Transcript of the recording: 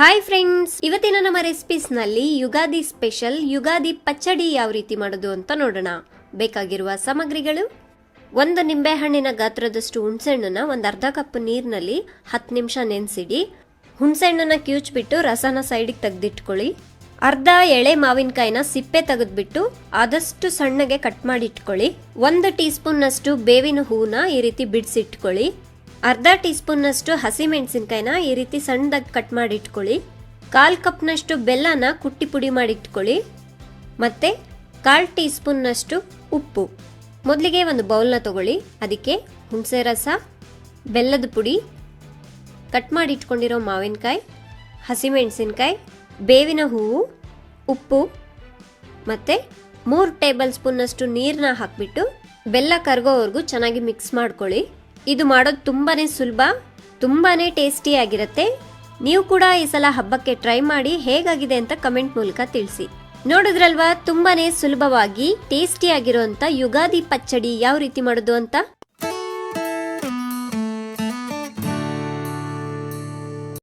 Hi friends, ಇವತ್ತಿನ ನಮ್ಮ recipes ನಲ್ಲಿ ಯುಗಾದಿ ಸ್ಪೆಷಲ್ ಯುಗಾದಿ ಪಚ್ಚಡಿ ಯಾವ ರೀತಿ ಮಾಡೋದು ಅಂತ ನೋಡೋಣ. ಬೇಕಾಗಿರುವ ಸಾಮಗ್ರಿಗಳು: ಒಂದು ನಿಂಬೆಹಣ್ಣಿನ ಗಾತ್ರದಷ್ಟು ಹುಣಸೆಹಣ್ಣನ್ನ ಒಂದು ಅರ್ಧ ಕಪ್ ನೀರಿನಲ್ಲಿ 10 ನಿಮಿಷ ನೆನೆಸಿಡಿ. ಹುಣಸೆಹಣ್ಣನ್ನ ಕಿವುಚ್ಬಿಟ್ಟು ರಸನ ಸೈಡಿಗೆ ತೆಗೆದಿಟ್ಕೊಳ್ಳಿ. ಅರ್ಧ ಎಳೆ ಮಾವಿನಕಾಯಿನ ಸಿಪ್ಪೆ ತೆಗೆದ್ಬಿಟ್ಟು ಆದಷ್ಟು ಸಣ್ಣಗೆ ಕಟ್ ಮಾಡಿ ಇಟ್ಕೊಳ್ಳಿ. 1 ಟೀ ಸ್ಪೂನ್ ನಷ್ಟು ಬೇವಿನ ಹೂವನ್ನ ಈ ರೀತಿ ಬಿಡಿಸಿಟ್ಕೊಳ್ಳಿ. ಅರ್ಧ ಟೀ ಸ್ಪೂನ್ ನಷ್ಟು ಹಸಿಮೆಣಸಿನಕಾಯಿನ ಈ ರೀತಿ ಸಣ್ಣದಾಗಿ ಕಟ್ ಮಾಡಿ ಇಟ್ಕೊಳ್ಳಿ. 1/4 ಕಪ್ ನಷ್ಟು ಬೆಲ್ಲನ ಕುಟ್ಟಿ ಪುಡಿ ಮಾಡಿ ಇಟ್ಕೊಳ್ಳಿ. ಮತ್ತೆ 1/4 ಟೀ ಸ್ಪೂನ್ ನಷ್ಟು ಉಪ್ಪು. ಮೊದಲಿಗೆ ಒಂದು ಬೌಲ್ನ ತಗೊಳ್ಳಿ. ಅದಕ್ಕೆ ಹುಣಸೆ ರಸ, ಬೆಲ್ಲದ ಪುಡಿ, ಕಟ್ ಮಾಡಿ ಇಟ್ಕೊಂಡಿರೋ ಮಾವಿನಕಾಯಿ, ಹಸಿಮೆಣಸಿನಕಾಯಿ, ಬೇವಿನ ಹೂವು, ಉಪ್ಪು ಮತ್ತೆ 3 ಟೇಬಲ್ ಸ್ಪೂನ್ ನಷ್ಟು ನೀರನ್ನ ಹಾಕ್ಬಿಟ್ಟು ಬೆಲ್ಲ ಕರಗೋವರೆಗೂ ಚೆನ್ನಾಗಿ ಮಿಕ್ಸ್ ಮಾಡ್ಕೊಳ್ಳಿ. ಇದು ಮಾಡೋದು ತುಂಬಾನೇ ಸುಲಭ, ತುಂಬಾನೇ ಟೇಸ್ಟಿ ಆಗಿರುತ್ತೆ. ನೀವು ಕೂಡ ಈ ಸಲ ಹಬ್ಬಕ್ಕೆ ಟ್ರೈ ಮಾಡಿ ಹೇಗಾಗಿದೆ ಅಂತ ಕಮೆಂಟ್ ಮೂಲಕ ತಿಳಿಸಿ. ನೋಡಿದ್ರಲ್ವಾ, ತುಂಬಾನೇ ಸುಲಭವಾಗಿ ಟೇಸ್ಟಿ ಆಗಿರುವಂತ ಯುಗಾದಿ ಪಚ್ಚಡಿ ಯಾವ ರೀತಿ ಮಾಡೋದು ಅಂತ.